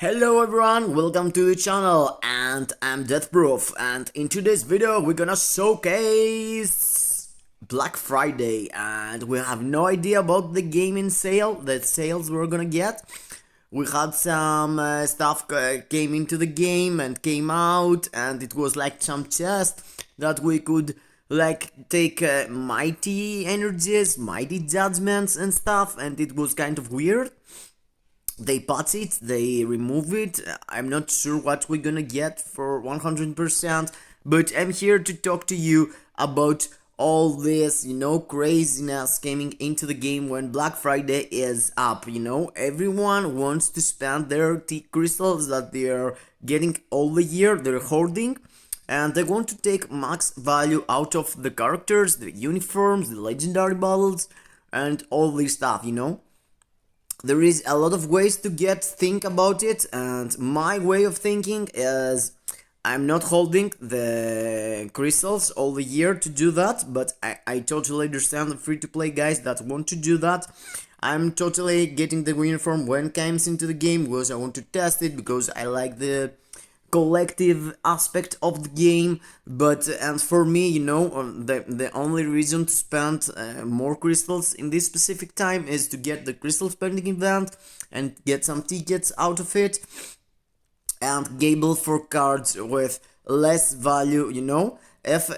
Hello everyone, welcome to the channel, and I'm Deathproof, and in today's video we're gonna showcase Black Friday, and we have no idea about the game in sale, the sales we're gonna get. We had some stuff came into the game and came out, and it was like some chest that we could like take mighty energies, mighty judgments and stuff, and it was kind of weird. They patch it, they remove it. I'm not sure what we're gonna get for 100%, but I'm here to talk to you about all this, craziness coming into the game when Black Friday is up. Everyone wants to spend their crystals that they are getting all the year, they're hoarding, and they want to take max value out of the characters, the uniforms, the legendary battles, and all this stuff. There is a lot of ways to think about it, and my way of thinking is I'm not holding the crystals all the year to do that, but I totally understand the free-to-play guys that want to do that. I'm totally getting the uniform when it comes into the game because I want to test it, because I like the collective aspect of the game. And for me, the only reason to spend more crystals in this specific time is to get the crystal spending event and get some tickets out of it and gamble for cards with less value. If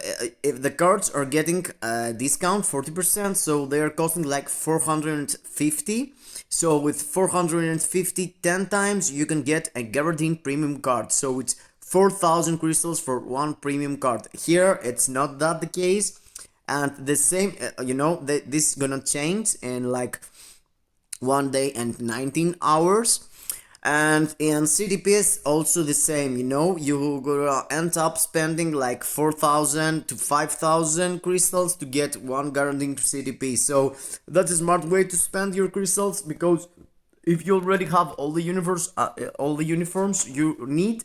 the cards are getting a discount 40%, so they are costing like 450. So with 450 10 times you can get a guaranteed premium card. So it's 4,000 crystals for one premium card. Here it's not that the case, and the same this gonna change in like 1 day and 19 hours. And in CDPs also the same, you gonna end up spending like 4,000 to 5,000 crystals to get one guaranteed CDP. So that's a smart way to spend your crystals, because if you already have all the uniforms you need,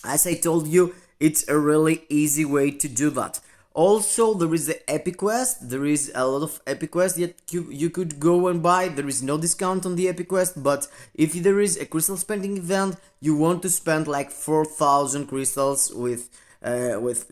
as I told you, it's a really easy way to do that. Also, there is the epic quest. There is a lot of epic quests that you could go and buy. There is no discount on the epic quest, but if there is a crystal spending event, you want to spend like 4,000 crystals with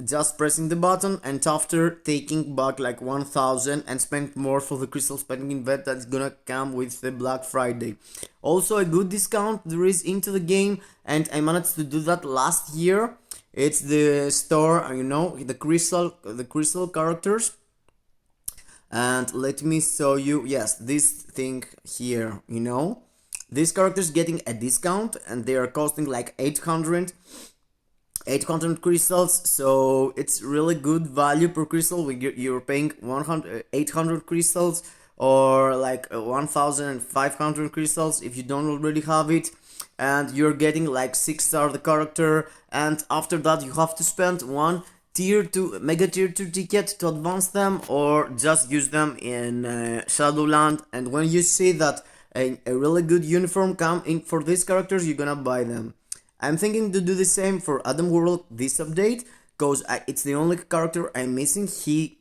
just pressing the button, and after taking back like 1,000 and spend more for the crystal spending event that's gonna come with the Black Friday. Also, a good discount there is into the game, and I managed to do that last year. It's the store, the crystal characters. And let me show you, yes, this thing here, these characters getting a discount, and they are costing like 800 crystals. So it's really good value per crystal. You're paying 800 crystals, or like 1,500 crystals if you don't already have it, and you're getting like 6-star the character. And after that you have to spend one mega tier 2 ticket to advance them, or just use them in Shadowland. And when you see that a really good uniform come in for these characters, you're gonna buy them. I'm thinking to do the same for Adam World this update, because it's the only character I'm missing, he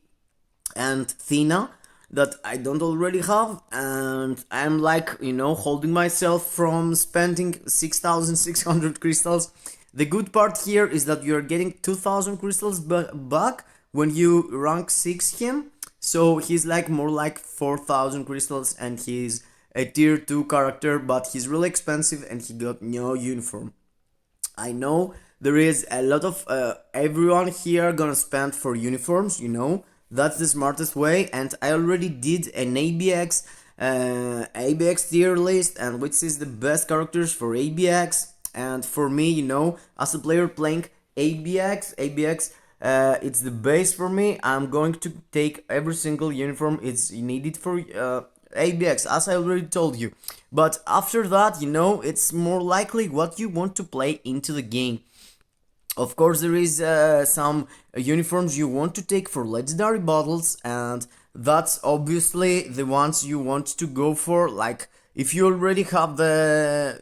and Thina, that I don't already have, and I'm like, holding myself from spending 6,600 crystals. The good part here is that you're getting 2,000 crystals back when you rank 6 him, so he's like more like 4,000 crystals, and he's a tier 2 character, but he's really expensive and he got no uniform. I know there is a lot of everyone here gonna spend for uniforms, that's the smartest way. And I already did an ABX tier list, and which is the best characters for ABX. And for me, as a player playing ABX, it's the base for me. I'm going to take every single uniform it's needed for ABX, as I already told you. But after that, it's more likely what you want to play into the game. Of course, there is some uniforms you want to take for legendary battles, and that's obviously the ones you want to go for. Like if you already have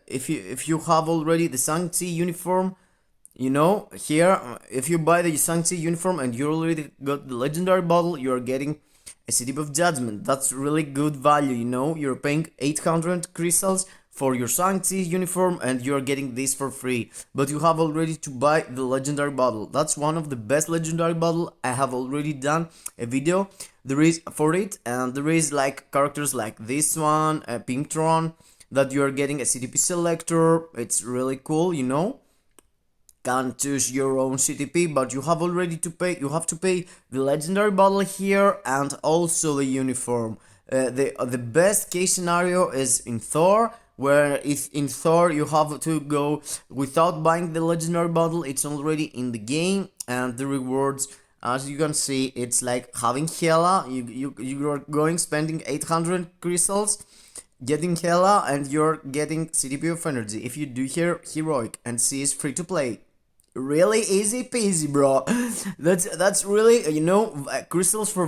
if you have already the Shang-Chi uniform, here, if you buy the Shang-Chi uniform and you already got the legendary battle, you are getting a City of Judgment. That's really good value, you're paying 800 crystals for your scientist uniform, and you're getting this for free. But you have already to buy the legendary bottle. That's one of the best legendary bottle. I have already done a video there is for it, and there is like characters like this one, Pinktron, that you're getting a CTP selector. It's really cool, you know. Can choose your own CTP, but you have already to pay. You have to pay the legendary bottle here and also the uniform. The best case scenario is in Thor, where if in Thor you have to go without buying the legendary bottle, it's already in the game, and the rewards, as you can see, it's like having Hela. You are going spending 800 crystals, getting Hela, and you're getting CTP of energy. If you do here heroic, and C is free to play. Really easy peasy, bro. That's really, you know, crystals for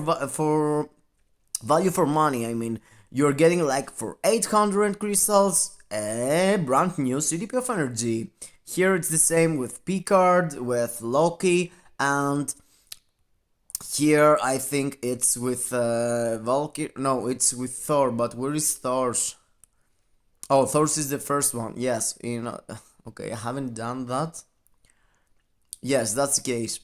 value for money. I mean, you're getting like for 800 crystals a brand new CTP of energy. Here it's the same with Picard, with Loki, and here I think it's with Valkyrie. No, it's with Thor. But where is Thor's? Oh, Thor's is the first one. Yes, you know. Okay, I haven't done that. Yes, that's the case.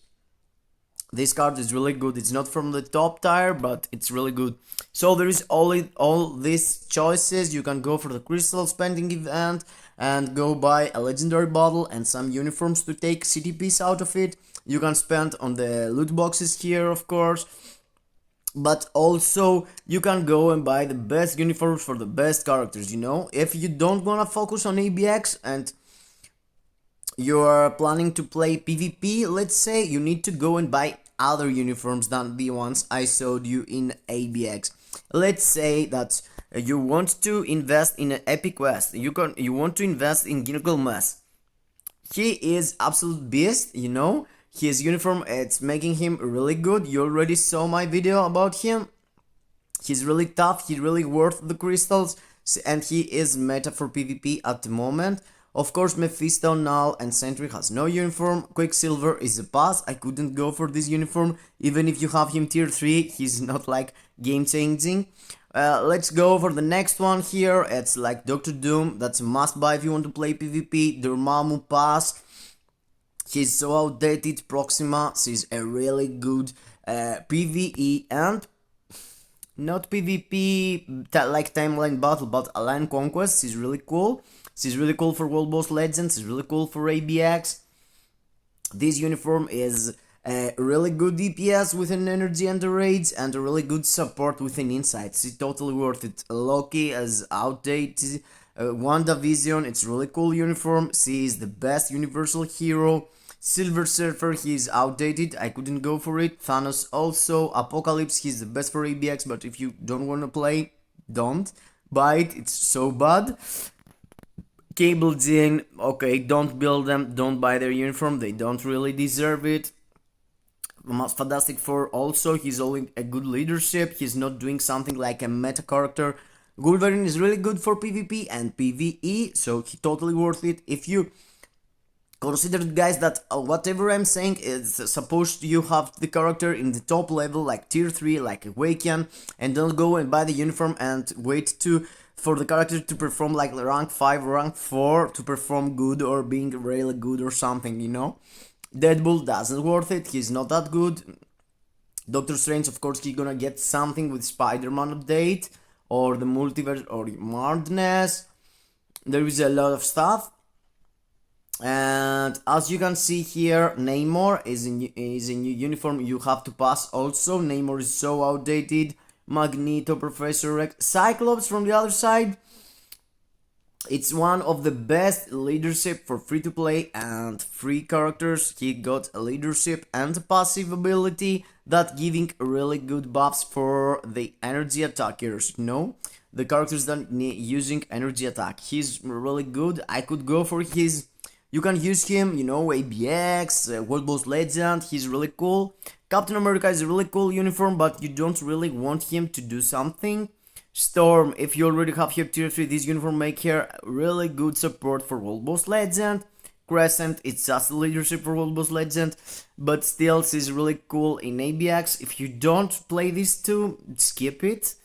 This card is really good. It's not from the top tier, but it's really good. So there is all these choices. You can go for the crystal spending event and go buy a legendary bottle and some uniforms to take CTPs out of it. You can spend on the loot boxes here, of course. But also you can go and buy the best uniforms for the best characters, you know. If you don't wanna focus on ABX and you're planning to play PvP, let's say, you need to go and buy other uniforms than the ones I showed you in ABX. Let's say that you want to invest in an epic quest. You want to invest in Gilgamesh. He is absolute beast, you know. His uniform, it's making him really good. You already saw my video about him. He's really tough. He's really worth the crystals, and he is meta for PvP at the moment. Of course, Mephisto, Null, and Sentry has no uniform. Quicksilver is a pass. I couldn't go for this uniform. Even if you have him tier 3, he's not like game changing. Let's go for the next one here. It's like Doctor Doom. That's a must buy if you want to play PvP. Dormammu pass. He's so outdated. Proxima. She's a really good PvE and not PvP like timeline battle, but Alliance Conquest. She's really cool. She's really cool for World Boss Legends. She's really cool for ABX. This uniform is a really good DPS with an energy and a rage, and a really good support with an insight. She's totally worth it. Loki is outdated. WandaVision, it's really cool uniform. She is the best universal hero. Silver Surfer, he's outdated. I couldn't go for it. Thanos also. Apocalypse, he's the best for ABX, but if you don't want to play, don't buy it. It's so bad. Cable Jin, okay, don't build them, don't buy their uniform, they don't really deserve it. Fantastic Four also, he's only a good leadership, he's not doing something like a meta character. Wolverine is really good for PvP and PvE, so he totally worth it. If you consider, guys, that whatever I'm saying is supposed you have the character in the top level, like tier 3, like Awaken, and don't go and buy the uniform and wait for the character to perform like rank 5 or rank 4 to perform good or being really good or something, you know. Deadpool doesn't worth it, he's not that good. Doctor Strange, of course, he's gonna get something with Spider-Man update or the multiverse or madness. There is a lot of stuff. And as you can see here, Namor is in new uniform. You have to pass also. Namor is so outdated. Magneto, Professor X, Cyclops from the other side. It's one of the best leadership for free to play and free characters. He got a leadership and a passive ability that giving really good buffs for the energy attackers, you know? The characters that need using energy attack. He's really good. I could go for his... You can use him, you know, ABX, World Boss Legend, he's really cool. Captain America is a really cool uniform, but you don't really want him to do something. Storm, if you already have here tier 3, this uniform make here really good support for World Boss Legend. Crescent, it's just a leadership for World Boss Legend, but still she's really cool in ABX. If you don't play these two, skip it.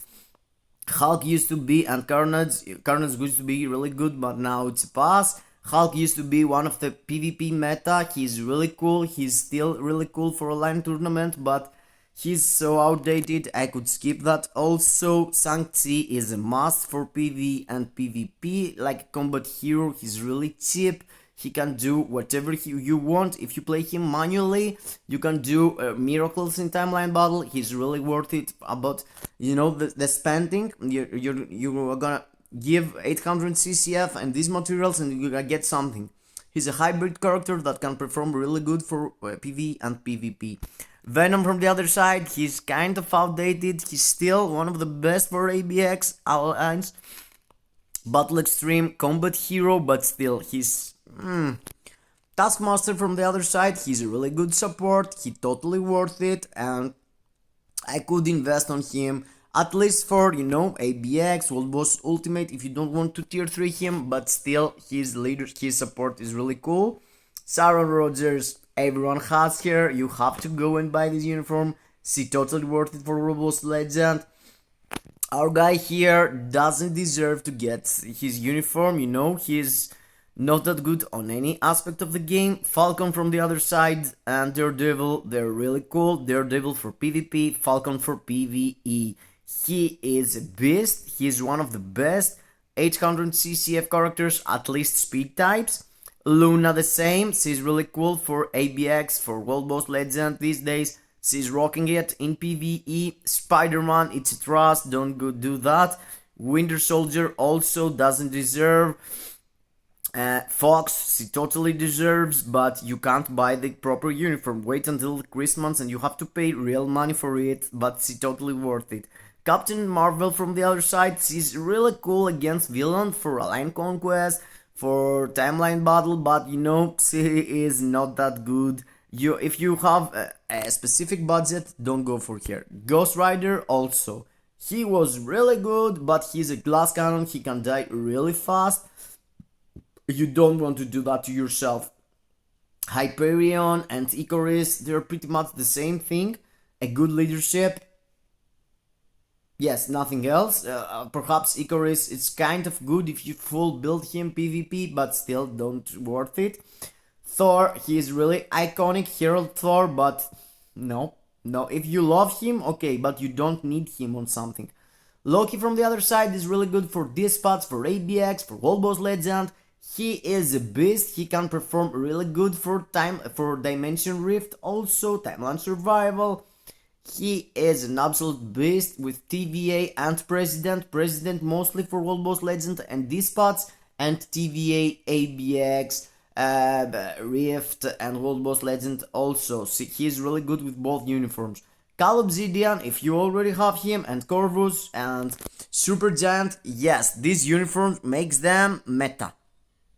Hulk used to be, and Carnage used to be really good, but now it's a pass. Hulk used to be one of the PvP meta. He's really cool. He's still really cool for a LAN tournament, but he's so outdated. I could skip that. Also, Shang-Chi is a must for PvE and PvP. Like a combat hero, he's really cheap. He can do whatever you want. If you play him manually, you can do miracles in timeline battle. He's really worth it. About the spending. You're gonna give 800 CCF and these materials, and you're gonna get something. He's a hybrid character that can perform really good for PvE and PvP. Venom from the other side, he's kind of outdated. He's still one of the best for ABX alliance. Battle Extreme combat hero, but still he's Taskmaster from the other side. He's a really good support. He totally worth it, and I could invest on him at least for ABX World Boss Ultimate if you don't want to tier 3 him, but still his support is really cool. Sharon Rogers, everyone has her. You have to go and buy this uniform. She totally worth it for World Boss Legend. Our guy here doesn't deserve to get his uniform, he's not that good on any aspect of the game. Falcon from the other side and Daredevil, they're really cool. Daredevil for PvP, Falcon for PvE. He is a beast. He's one of the best 800 CCF characters, at least speed types. Luna the same. She's really cool for ABX, for World Boss Legend these days. She's rocking it in PvE. Spider-Man, it's a trust, don't go do that. Winter Soldier also doesn't deserve. Fox, she totally deserves, but you can't buy the proper uniform. Wait until Christmas and you have to pay real money for it, but she totally worth it. Captain Marvel from the other side, she's really cool against villain for Alliance Conquest, for timeline battle, but she is not that good. If you have a specific budget, don't go for her. Ghost Rider also, he was really good, but he's a glass cannon. He can die really fast. You don't want to do that to yourself. Hyperion and Icarus, they're pretty much the same thing. A good leadership. Yes, nothing else. Perhaps Icarus, it's kind of good if you full build him PvP, but still don't worth it. Thor, he is really iconic, Herald Thor, but no, if you love him, okay, but you don't need him on something. Loki from the other side is really good for dispatch, for ABX, for World Boss Legend. He is a beast. He can perform really good for Dimension Rift, also Timeline Survival. He is an absolute beast with TVA and President mostly for World Boss Legend and Dispatch, and TVA, ABX, Rift and World Boss Legend also. So he's really good with both uniforms. Cal Obsidian, if you already have him, and Corvus and Supergiant, yes, this uniform makes them meta.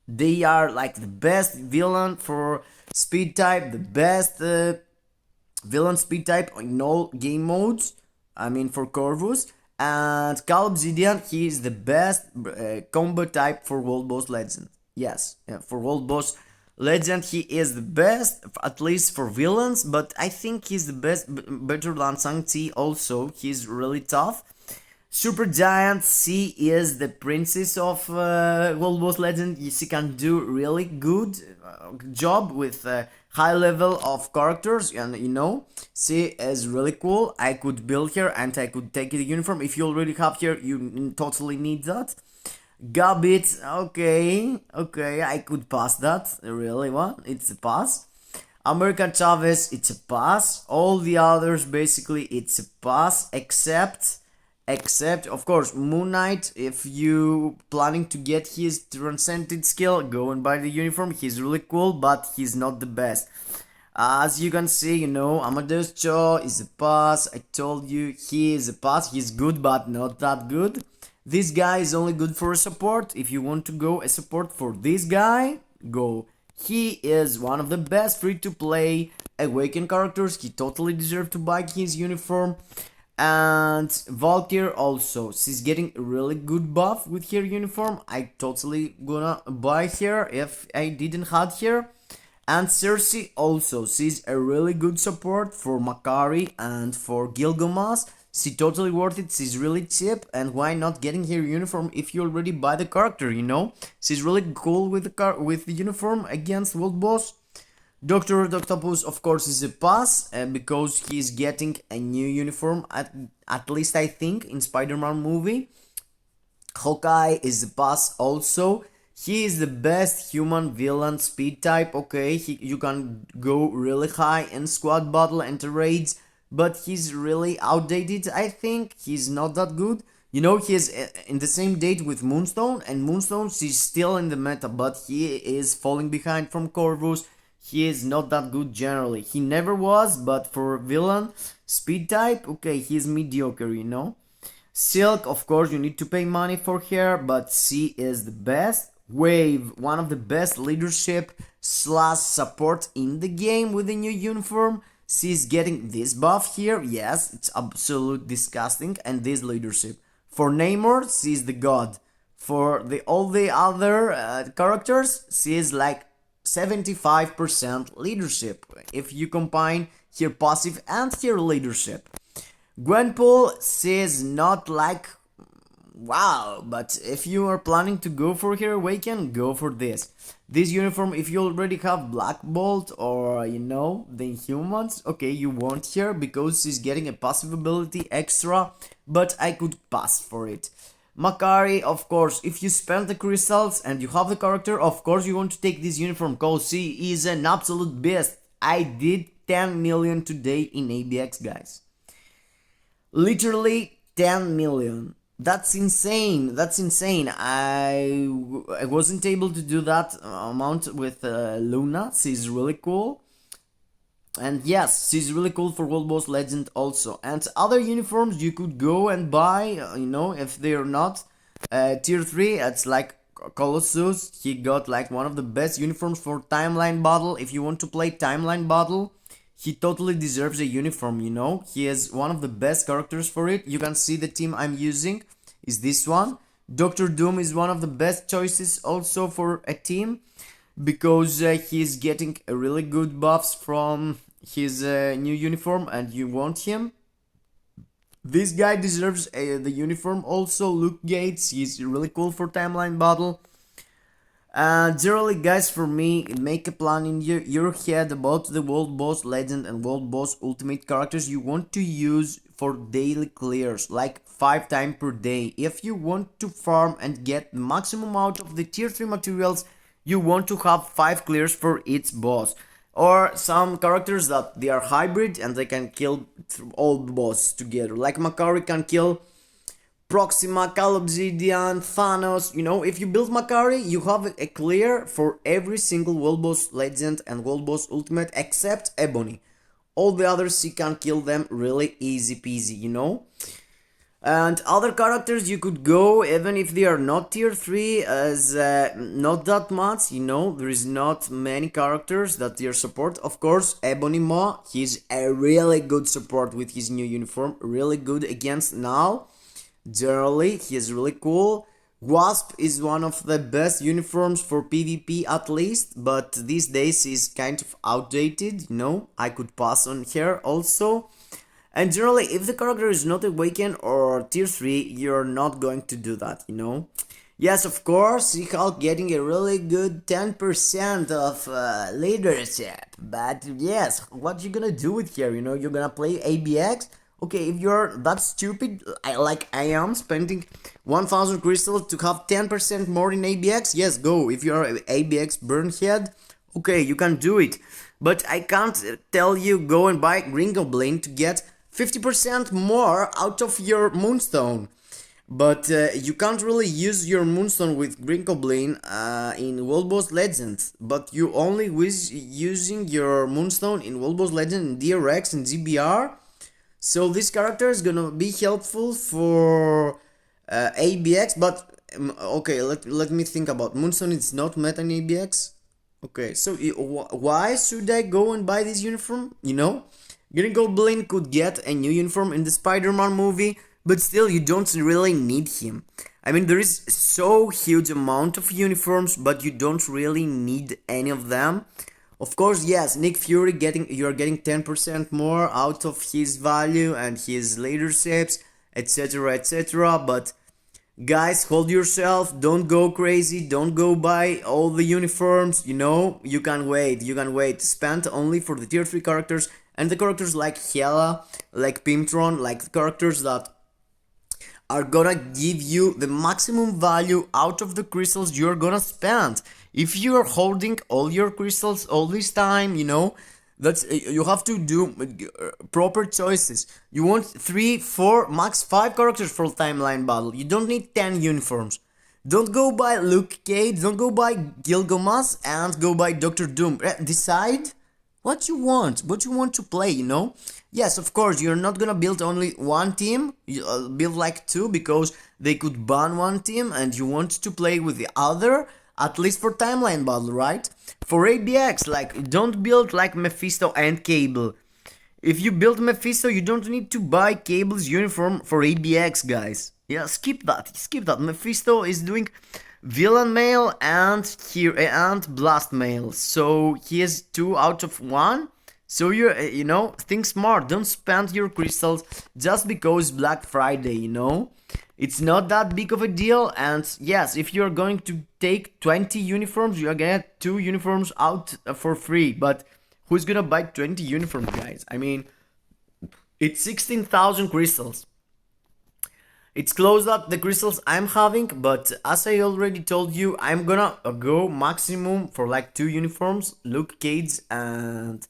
They are like the best villain for speed type, the best villain speed type in all game modes. I mean for Corvus. And Cal Obsidian, he is the best combo type for World Boss Legend. Yes, for World Boss Legend he is the best, at least for villains, but I think he's the best, better than Shang-Chi also. He's really tough. Supergiant, she is the princess of World Boss Legend. She can do really good job with high level of characters, and she is really cool. I could build her and I could take the uniform. If you already have her, you totally need that. Gabbit, okay, I could pass that. Really, what? It's a pass. American Chavez, it's a pass. All the others, basically, it's a pass, except of course Moon Knight. If you planning to get his transcended skill, go and buy the uniform. He's really cool, but he's not the best. As you can see, Amadeus Cho is a pass. I told you he is a pass. He's good, but not that good. This guy is only good for a support. If you want to go a support for this guy, go. He is one of the best free-to-play Awakened characters. He totally deserves to buy his uniform. And Valkyrie also, she's getting a really good buff with her uniform. I totally gonna buy her if I didn't have her. And Cersei also, she's a really good support for Makari and for Gilgamesh. She totally worth it. She's really cheap, and why not getting her uniform if you already buy the character? You know, she's really cool with the uniform against World Boss. Dr. Octopus, of course, is a pass because he's getting a new uniform, at least I think, in Spider-Man movie. Hawkeye is a pass also. He is the best human villain speed type, okay, you can go really high in squad battle and raids, but he's really outdated, I think. He's not that good. You know, he's in the same date with Moonstone, and Moonstone is still in the meta, but he is falling behind from Corvus. He is not that good generally. He never was, but for villain speed type, okay, he's mediocre, you know. Silk, of course, you need to pay money for her, but she is the best. Wave, one of the best leadership slash support in the game with the new uniform. She's getting this buff here, yes, it's absolute disgusting, and this leadership. For Namor, she's the god. For all the other characters, she is like 75% leadership, if you combine her passive and her leadership. Gwenpool, she is not like wow, but if you are planning to go for her awaken, go for this uniform. If you already have Black Bolt or you know the Inhumans, okay, you want her because she's getting a passive ability extra, but I could pass for it. Makari, of course, if you spend the crystals and you have the character, of course you want to take this uniform because she is an absolute beast. I did 10 million today in ABX, guys. Literally 10 million. That's insane. That's insane. I wasn't able to do that amount with Luna. She's really cool. And yes, she's really cool for World Boss Legend also. And other uniforms you could go and buy, you know, if they're not tier 3. It's like Colossus. He got like one of the best uniforms for Timeline Battle. If you want to play Timeline Battle, he totally deserves a uniform, you know. He is one of the best characters for it. You can see the team I'm using is this one. Doctor Doom is one of the best choices also for a team because he's getting a really good buffs from his new uniform and you want him. This guy deserves the uniform also. Luke Gates, he's really cool for Timeline Battle. Generally, guys, for me, make a plan in your head about the World Boss Legend and World Boss Ultimate characters you want to use for daily clears, like 5 times per day. If you want to farm and get the maximum out of the tier 3 materials, you want to have 5 clears for each boss. Or some characters that they are hybrid and they can kill all the bosses together. Like Makari can kill Proxima, Cal Obsidian, Thanos. You know, if you build Makari, you have a clear for every single World Boss Legend and World Boss Ultimate except Ebony. All the others, you can kill them really easy peasy, you know. And other characters you could go even if they are not tier 3 as not that much, you know, there is not many characters that tier support. Of course, Ebony Maw, he's a really good support with his new uniform, really good against Null. Generally, he is really cool. Wasp is one of the best uniforms for PvP at least, but these days is kind of outdated, you know, I could pass on her also. And generally, if the character is not awakened or tier 3, you're not going to do that, you know. Yes, of course, She-Hulk getting a really good 10% of leadership. But yes, what you gonna do with her, you know, you're gonna play ABX? Okay, if you're that stupid, like I am, spending 1000 crystals to have 10% more in ABX, yes, go. If you're an ABX burnhead, okay, you can do it. But I can't tell you go and buy Green Goblin to get 50% more out of your Moonstone. But you can't really use your Moonstone with Green Goblin in World Boss Legend. But you only using your Moonstone in World Boss Legend in DRX and GBR. So this character is gonna be helpful for ABX, but okay, let me think about Moonstone. It's not meta in ABX. Okay, so why should I go and buy this uniform? You know, Green Goblin could get a new uniform in the Spider-Man movie, but still you don't really need him. I mean, there is so huge amount of uniforms, but you don't really need any of them. Of course, yes, Nick Fury you're getting 10% more out of his value and his leaderships, etc., etc. But guys, hold yourself, don't go crazy, don't go buy all the uniforms, you know, you can wait, spend only for the tier 3 characters and the characters like Hela, like Pimtron, like the characters that are gonna give you the maximum value out of the crystals you're gonna spend. If you're holding all your crystals all this time, you know, that's you have to do proper choices. You want 3, 4, max 5 characters for timeline battle. You don't need 10 uniforms. Don't go by Luke Cage, don't go by Gilgamesh, and go by Doctor Doom. Decide what you want to play, you know. Yes, of course, you're not gonna build only one team, you build like 2 because they could ban one team and you want to play with the other, at least for timeline battle, right? For ABX, like, don't build like Mephisto and Cable. If you build Mephisto, you don't need to buy Cable's uniform for ABX, guys. Yeah, skip that. Mephisto is doing villain mail and blast mail, so he is 2 out of 1. So you know, think smart. Don't spend your crystals just because Black Friday, you know. It's not that big of a deal, and yes, if you're going to take 20 uniforms, you're gonna get 2 uniforms out for free. But who's gonna buy 20 uniforms, guys? I mean, it's 16,000 crystals. It's close up the crystals I'm having, but as I already told you, I'm gonna go maximum for like 2 uniforms, Luke Cage and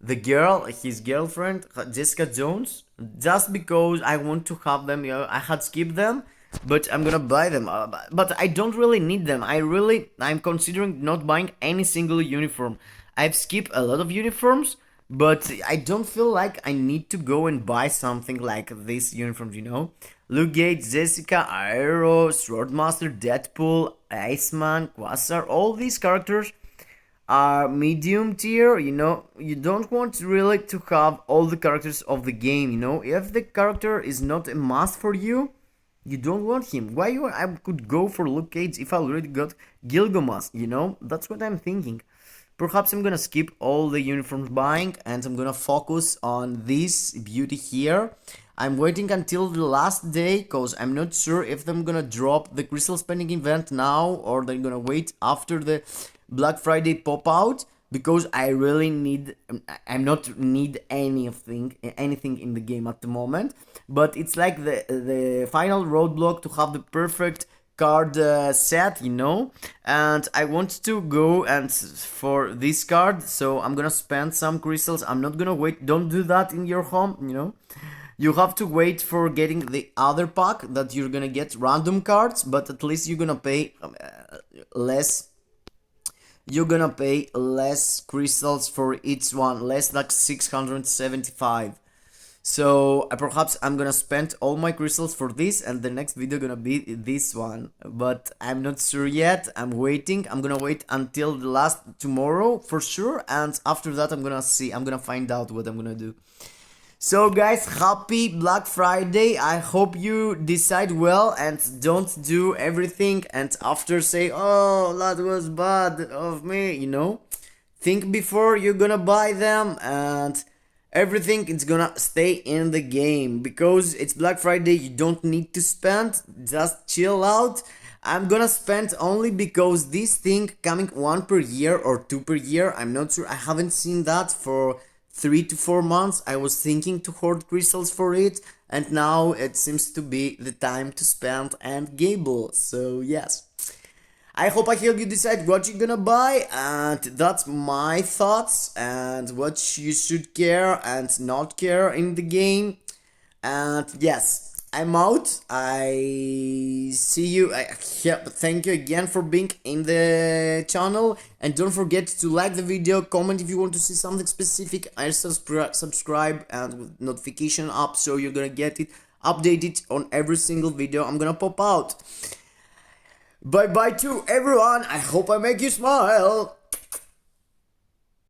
the girl, his girlfriend, Jessica Jones, just because I want to have them. You know, I had skipped them, but I'm gonna buy them. But I don't really need them. I'm considering not buying any single uniform. I've skipped a lot of uniforms, but I don't feel like I need to go and buy something like these uniforms, you know? Luke Cage, Jessica, Aero, Swordmaster, Deadpool, Iceman, Quasar, all these characters are medium tier, you know. You don't want really to have all the characters of the game, you know. If the character is not a must for you, you don't want him. I could go for Luke Cage if I already got Gilgamesh, you know? That's what I'm thinking. Perhaps I'm gonna skip all the uniforms buying and I'm gonna focus on this beauty here. I'm waiting until the last day because I'm not sure if I'm gonna drop the crystal spending event now or they're gonna wait after the Black Friday pop out, because I really I'm not need anything in the game at the moment, but it's like the final roadblock to have the perfect card set, you know. And I want to go and for this card, so I'm gonna spend some crystals. I'm not gonna wait. Don't do that in your home, you know. You have to wait for getting the other pack that you're gonna get random cards, but at least you're gonna pay less. You're gonna pay less crystals for each one, less like 675. So perhaps I'm gonna spend all my crystals for this, and the next video gonna be this one, but I'm not sure yet. I'm waiting. I'm gonna wait until the last tomorrow for sure, and after that I'm gonna find out what I'm gonna do. So guys, happy Black Friday. I hope you decide well and don't do everything and after say, oh, that was bad of me, you know. Think before you're gonna buy them, and everything is gonna stay in the game, because it's Black Friday. You don't need to spend, just chill out. I'm gonna spend only because this thing coming 1 per year or 2 per year, I'm not sure. I haven't seen that for 3 to 4 months. I was thinking to hoard crystals for it, and now it seems to be the time to spend and gamble. So yes, I hope I help you decide what you're gonna buy, and that's my thoughts and what you should care and not care in the game. And yes, I'm out. I see you. Thank you again for being in the channel, and don't forget to like the video, comment if you want to see something specific, and subscribe and with notification up so you're gonna get it updated on every single video I'm gonna pop out. Bye bye to everyone. I hope I make you smile.